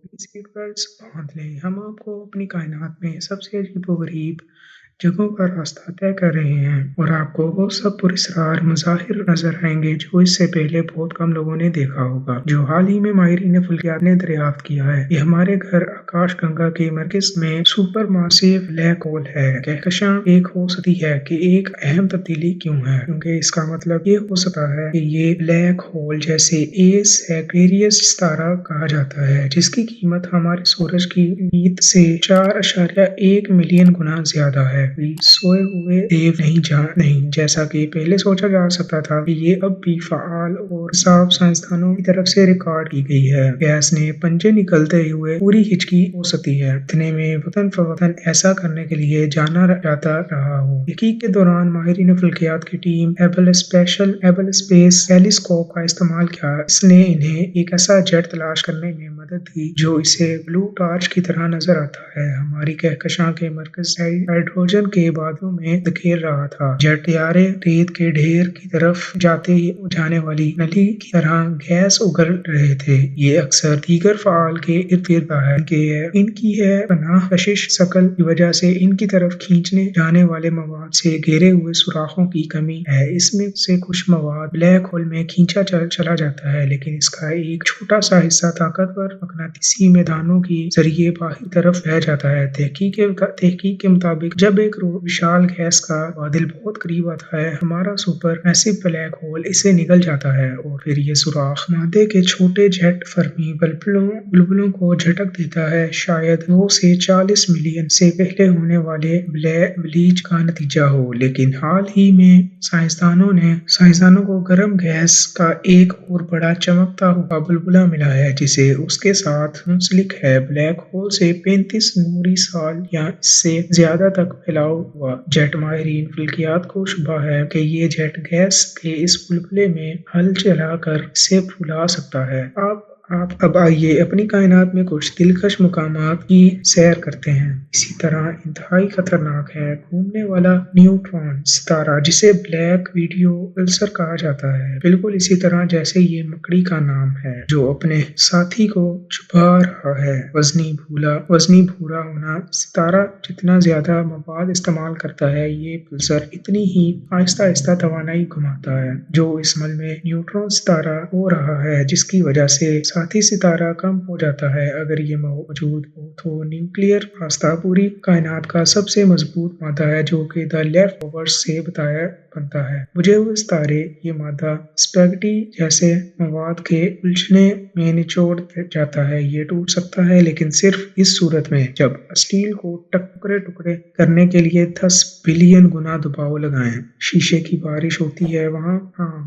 अपनी seat belts बांध लें। हम आपको अपनी कायनात में सबसे अजीबोगरीब जगहों का रास्ता तय कर रहे हैं और आपको वो सब पुरस्कार मज़ाहिर नज़र आएंगे जो इससे पहले बहुत कम लोगों ने देखा होगा। जो हाल ही में माहिरीन फल्कियात ने दरियाफ्त किया है, ये हमारे घर आकाशगंगा के मरकज़ में सुपर मासिव ब्लैक होल है। कहकशां एक हो सकती है कि एक अहम तब्दीली क्यों है, क्योंकि इसका मतलब ये हो सकता है कि ये ब्लैक होल जैसे ए सैक्वेरियस सितारा कहा जाता है, जिसकी कीमत हमारे सूरज की ईद से 4.1 मिलियन गुना ज्यादा है। सोए हुए देव नहीं जैसा कि पहले सोचा जा सकता था कि ये अब भी फाल और साफ साइंसदानों की तरफ से रिकॉर्ड की गई है। गैस ने पंजे निकलते हुए पूरी हिचकी हो सकती है। इतने में वतन फवतन ऐसा करने के लिए जाना जाता रहा हो। तहकीक के दौरान माहिरीन फल्कियात की टीम एबल स्पेस टेलीस्कोप का इस्तेमाल किया। इसने इन्हें एक ऐसा जेट तलाश करने में मदद दी जो इसे ब्लू टॉर्च की तरह नजर आता है। हमारी कहकशां के मरकज हाइड्रोजन के बादलों में धकेल रहा था। जेट तैयारे रेत के ढेर की तरफ जाने वाली नली की तरह गैस उगल रहे थे। ये अक्सर दीगर फाल के इर्द गिर्द है। इनकी है पनाह कशिश शकल की वजह से इनकी तरफ खींचने जाने वाले मवाद से घेरे हुए सुराखों की कमी है। इसमें से कुछ मवाद ब्लैक होल में खींचा चला जाता है, लेकिन इसका एक छोटा सा हिस्सा ताकतवर मकनातीसी मैदानों के जरिए बाहरी तरफ बह जाता है। तहकीक के मुताबिक जब एक विशाल गैस का बादल बहुत करीब आता है, हमारा सुपर मैसिव ब्लैक होल इसे निगल जाता है और फिर ये सुराख मादे के छोटे जेट फर्मी बुलबुलों को झटक देता है। शायद 2 से 40 मिलियन से पहले होने वाले ब्लीच का नतीजा हो, लेकिन हाल ही में साइंसदानों को गर्म गैस का एक और बड़ा चमकता हुआ बुलबुला मिला है, जिसे उसके साथ मुंसलिक है। ब्लैक होल से 35 नूरी साल या इससे ज्यादा तक फैलाव हुआ जेट। माहिरीन फल्कियात को शुबा है कि ये जेट गैस के इस बुलबुले में हल चलाकर इसे फुला सकता है। आप अब आइए अपनी कायनात में कुछ दिलकश मुकामात की सैर करते हैं। इसी तरह इंतहाई खतरनाक है घूमने वाला न्यूट्रॉन सितारा, जिसे ब्लैक विडो पल्सर कहा जाता है। बिल्कुल इसी तरह जैसे ये मकड़ी का नाम है जो अपने साथी को छुपा रहा है। वजनी भूरा होना सितारा जितना ज्यादा मवाद इस्तेमाल करता है, ये पल्सर इतनी ही आहिस्ता आहिस्ता तवानाई घुमाता है जो इस मल में न्यूट्रॉन सितारा हो रहा है, जिसकी वजह से साथी सितारा कम हो जाता है। अगर ये मौजूद हो तो न्यूक्लियर रास्ता पूरी कायनात का सबसे मजबूत मादा है, जो कि द लेफ्ट ओवर्स से बनता है। बुझे हुए सितारे ये मादा स्पैगेटी जैसे मवाद के उलझने में निचोड़ जाता है। ये टूट सकता है, लेकिन सिर्फ इस सूरत में जब स्टील को टुकड़े टुकड़े करने के लिए 10 बिलियन गुना दबाव लगाएं। शीशे की बारिश होती है वहाँ।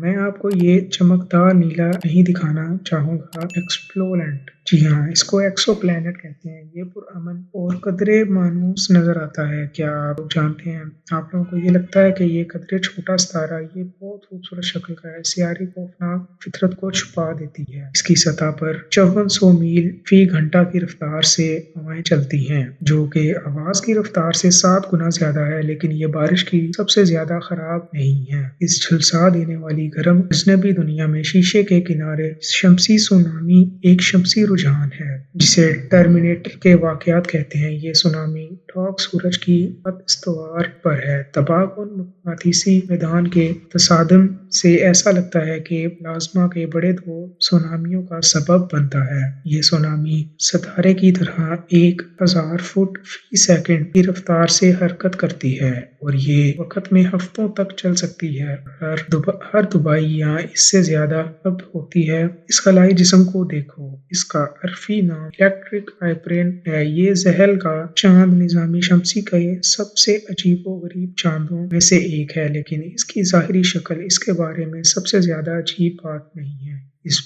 मैं आपको ये चमकदार नीला नहीं दिखाना चाहूंगा एक्सप्लोरेंट। जी हाँ, इसको एक्सो प्लैनेट कहते हैं। ये पुरअमन और कदरे मानूस नजर आता है। क्या आप जानते हैं, आप लोगों को ये लगता है कि ये कदरे छोटा सितारा ये बहुत खूबसूरत शक्ल का है। सियारी को अपना फितरत को छुपा देती है। इसकी सतह पर 5400 मील फी घंटा की रफ्तार से हवाएं चलती हैं, जो कि आवाज की रफ्तार से 7 गुना ज्यादा है। लेकिन ये बारिश की सबसे ज्यादा खराब नहीं है। इस झुलसा देने वाली गर्म अजनबी दुनिया में शीशे के किनारे शमसी सुनामी एक शमसी रुझान है, जिसे टर्मिनेटर के वाकयात कहते हैं। ये सुनामी टॉक सूरज की अस्तवार पर है। तबाहकुन मकनातीसी मैदान के तसादम से ऐसा लगता है कि प्लाज्मा के बड़े 2 सुनामियों का सबब बनता है। ये सुनामी सितारे की तरह 1000 फुट फी सेकंड की रफ्तार से हरकत करती है और ये वक्त में हफ्तों तक चल सकती है। हर दुबई या इससे ज्यादा अब होती है। इस खलाई जिस्म को देखो, इसका अरफी नाम इलेक्ट्रिक आइब्रेन है। ये जहल का चांद निजामी शमसी के सबसे अजीबोगरीब चांदों में से एक है, लेकिन इसकी जाहिरी शक्ल इसके बारे में सबसे ज्यादा अजीब बात नहीं है। इस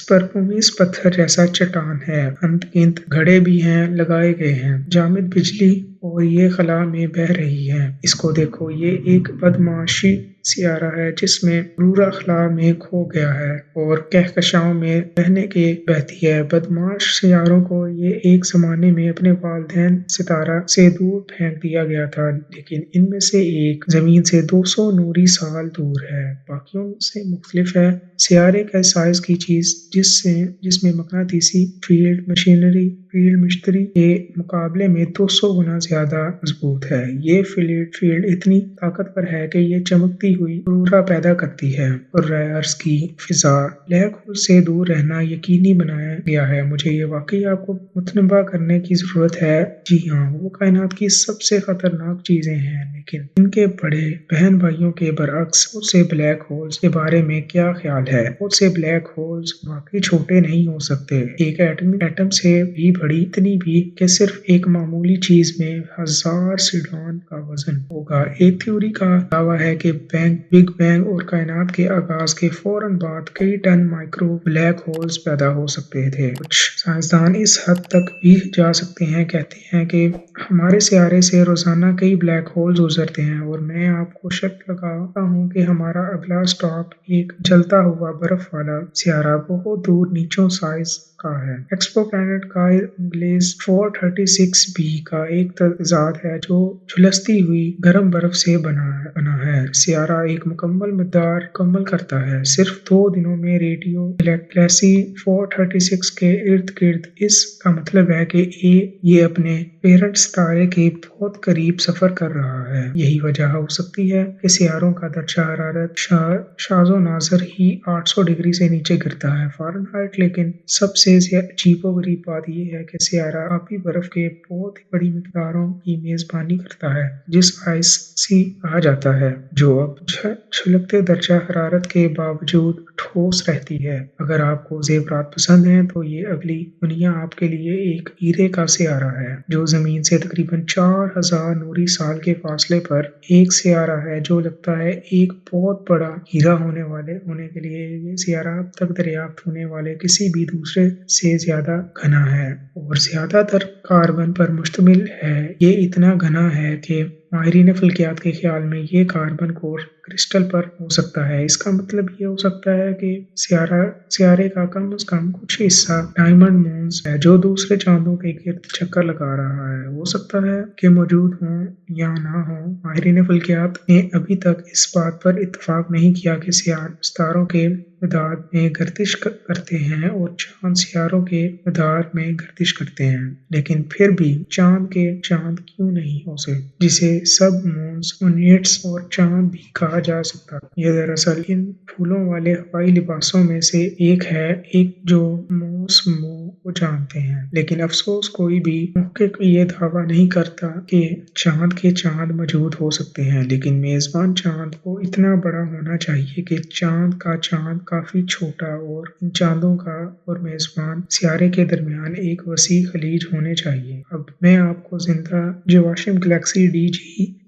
पर पुमिस पत्थर जैसा चट्टान है। अंत-गिनत घड़े भी हैं लगाए गए हैं। जामिद बिजली اور یہ خلا میں بہہ رہی ہے۔ اس کو دیکھو، یہ ایک بدمعاشی سیارہ ہے جس میں عروہ خلا میں کھو گیا ہے اور کہکشاؤں میں بہنے کے بہتی ہے۔ بدمعاش سیاروں کو یہ ایک زمانے میں اپنے والدین ستارہ سے دور پھینک دیا گیا تھا، لیکن ان میں سے ایک زمین سے 200 نوری سال دور ہے، باقیوں سے مختلف ہے۔ سیارے کے سائز کی چیز جس میں مقناطیسی فیلڈ مشتری کے مقابلے میں 200 گنا زیادہ مضبوط ہے۔ یہ فیلڈ اتنی طاقتور ہے کہ یہ چمکتی ہوئی عروہ پیدا کرتی ہے۔ قرۂ ارض کی فضا بلیک ہول سے دور رہنا یقینی بنایا گیا ہے۔ مجھے یہ واقعی آپ کو متنبہ کرنے کی ضرورت ہے۔ جی ہاں، وہ کائنات کی سب سے خطرناک چیزیں ہیں، لیکن ان کے بڑے بہن بھائیوں کے برعکس بہت سے بلیک ہولز کے بارے میں کیا خیال ہے؟ بہت سے بلیک ہولز واقعی چھوٹے نہیں ہو سکتے، ایک ایٹم سے بھی بڑی، اتنی بھی کہ صرف ایک معمولی چیز میں 1000 سیڈان کا وزن ہوگا۔ ایک تھیوری کا دعویٰ ہے کہ بگ بینگ اور کائنات کے آغاز کے فوراً بعد کئی ٹن مائکرو بلیک ہولز پیدا ہو سکتے تھے۔ کچھ سائنسدان اس حد تک بھی جا سکتے ہیں، کہتے ہیں کہ ہمارے سیارے سے روزانہ کئی بلیک ہولز گزرتے ہیں، اور میں آپ کو شک لگاتا ہوں کہ ہمارا اگلا اسٹاپ ایک جلتا ہوا برف والا سیارہ بہت دور نیچوں سائز کا ہے۔ ایکسو پلانٹ کا گلیز 436 b کا ایک تضاد ہے جو جھلستی ہوئی گرم برف سے بنا ہے۔ سیارہ ایک مکمل مکمل کرتا ہے صرف 2 دنوں میں ریڈیو گلیکسی 436 کے ارد گرد۔ اس کا مطلب ہے کہ یہ اپنے پیرنٹ ستارے کے بہت قریب سفر کر رہا ہے۔ یہی وجہ ہو سکتی ہے کہ سیاروں کا درجہ حرارت شاذ و نادر ہی 800 ڈگری سے نیچے گرتا ہے فارنہائٹ۔ لیکن سب سے عجیب و غریب بات یہ ہے کہ سیارہ آبی برف کے بہت ہی بڑی مقداروں کی میزبانی کرتا ہے، جس آئس سی کہا جاتا ہے، جو اب چھلکتے درجہ حرارت کے باوجود ٹھوس رہتی ہے۔ اگر آپ کو زیورات پسند ہیں تو یہ اگلی دنیا آپ کے لیے ایک ہیرے کا سیارہ ہے، جو زمین سے تقریباً 4000 نوری سال کے فاصلے پر ایک سیارہ ہے جو لگتا ہے ایک بہت بڑا ہیرا ہونے کے لیے۔ یہ سیارہ اب تک دریافت ہونے والے کسی بھی دوسرے سے زیادہ گھنا ہے اور زیادہ تر کاربن پر مشتمل ہے۔ یہ اتنا گھنا ہے کہ ماہرین فلکیات کے خیال میں یہ کاربن کور کرسٹل پر ہو سکتا ہے۔ اس کا مطلب یہ ہو سکتا ہے کہ سیارے کا کم از کم کچھ حصہ ڈائمنڈ مونز ہے جو دوسرے چاندوں کے گرد چکر لگا رہا ہے۔ ہو سکتا ہے کہ موجود ہوں یا نہ ہوں، ماہرین فلکیات نے ابھی تک اس بات پر اتفاق نہیں کیا کہ ستاروں کے مدار میں گردش کرتے ہیں اور چاند سیاروں کے مدار میں گردش کرتے ہیں، لیکن پھر بھی چاند کیوں نہیں ہو سکتے، جسے سب مونز، پلانیٹس اور چاند بھی کہا جا سکتا۔ یہ دراصل ان پھولوں والے ہوائی لباسوں میں سے ایک ہے جو موسموں کو جانتے ہیں، لیکن افسوس کوئی بھی محقق یہ دعویٰ نہیں کرتا کہ چاند کے چاند موجود ہو سکتے ہیں، لیکن میزبان چاند کو اتنا بڑا ہونا چاہیے کہ چاند کا چاند کافی چھوٹا، اور ان چاندوں کا اور میزبان سیارے کے درمیان ایک وسیع خلیج ہونے چاہیے۔ اب میں آپ کو زندہ جیواشم گلیکسی DG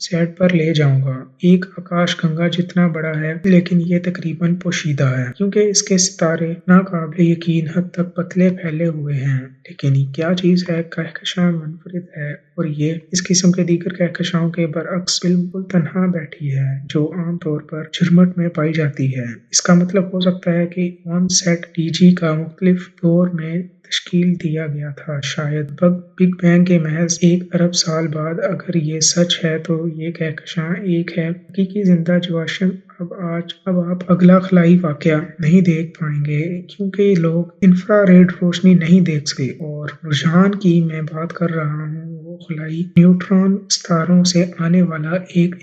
سیٹ پر لے جاؤں گا، ایک آکاش گنگا جتنا بڑا ہے، لیکن یہ تقریباً پوشیدہ ہے کیونکہ اس کے ستارے ناقابل یقین حد تک پتلے پھیلے ہوئے ہیں۔ لیکن یہ کیا چیز ہے؟ کہکشاں منفرد ہے، اور یہ اس قسم کے دیگر کہکشاؤں کے برعکس بالکل تنہا بیٹھی ہے، جو عام طور پر جھرمٹ میں پائی جاتی ہے۔ اس کا مطلب ہو سکتا ہے کہ 1 سیٹ DG کا مختلف دور میں تشکیل دیا گیا تھا، شاید بگ بینگ کے محض 1 ارب سال بعد۔ اگر یہ سچ ہے تو یہ کہکشاں ایک ہے حقیقی زندہ جیواشم۔ اب آپ اگلا خلائی واقعہ نہیں دیکھ پائیں گے کیونکہ لوگ انفراریڈ روشنی نہیں دیکھ سکتے، اور رجحان کی میں بات کر رہا ہوں وہ خلائی نیوٹرون ستاروں سے آنے والا ایک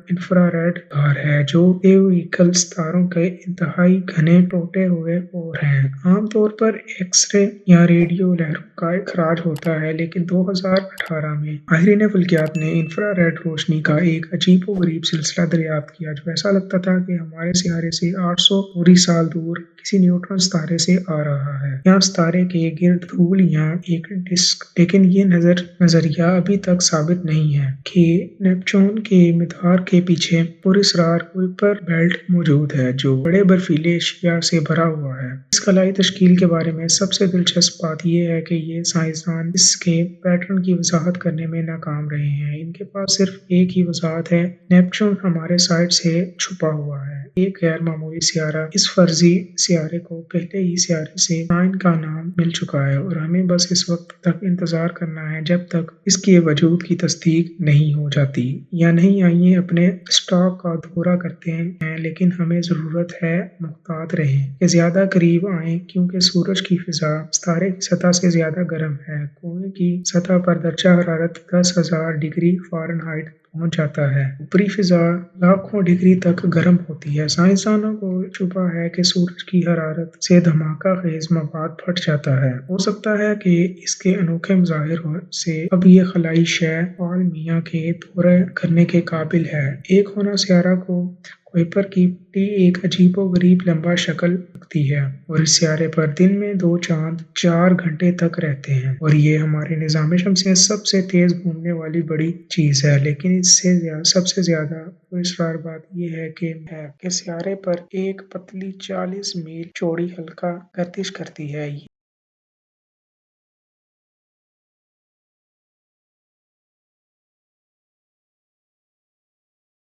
انفراریڈ غار ہے جو ایویکل ستاروں کے انتہائی گھنے ٹوٹے ہوئے اور ہیں۔ عام طور پر ایکس رے یا ریڈیو لہروں کا اخراج ہوتا ہے، لیکن 2018 میں ماہرین فلکیات نے انفراریڈ روشنی کا ایک عجیب و غریب سلسلہ دریافت کیا جو ایسا لگتا تھا کہ ہمارے سیارے سے 800 نوری سال دور किसी न्यूट्रॉन सितारे से आ रहा है या सितारे के गिर्द धूल या एक डिस्क। लेकिन ये नजरिया अभी तक साबित नहीं है कि नेपच्यून के मदार के पीछे पुरस्रार कुइपर बेल्ट मौजूद है जो बड़े बर्फीले एशिया से भरा हुआ है। इस खलाई तश्कील के बारे में सबसे दिलचस्प बात यह है कि ये साइंसदान इसके पैटर्न की वजाहत करने में नाकाम रहे हैं। इनके पास सिर्फ एक ही वजाहत है, नेपच्यून हमारे साइड से छुपा हुआ है, एक गैर मामूली सियारा। इस फर्जी सियारे को पहले ही सियारे से साइन का नाम मिल चुका है और हमें बस इस वक्त तक इंतजार करना है जब तक इसके वजूद की तस्दीक नहीं हो जाती। या नहीं, आइए अपने स्टॉक का दौरा करते हैं, लेकिन हमें जरूरत है मुहतात रहें कि ज्यादा करीब आए क्योंकि सूरज की फिजा सितारे की सतह से ज्यादा गर्म है। कुएं की सतह पर दर्जा हरारत 10,000 डिग्री फ़ारेनहाइट पहुंच जाता है। ऊपरी फिजा लाखों डिग्री तक गर्म होती है। साइंसदानों को छुपा है कि सूरज की हरारत से धमाका खेज मवाद फट जाता है। हो सकता है कि इसके अनोखे मुजाहिर से अब ये खलाई शय पॉल मियां के दौरे करने के काबिल है। एक होना सियारा को कुइपर की पट्टी एक अजीबोगरीब लंबा शक्ल रखती है और इस सियारे पर दिन में 2 चांद 4 घंटे तक रहते हैं और ये हमारे निज़ाम शम्सिया सबसे तेज घूमने वाली बड़ी चीज है। लेकिन इससे सबसे ज्यादा पुरस्कार बात यह है कि सियारे पर एक पतली 40 मील चौड़ी हल्का गर्दिश करती है।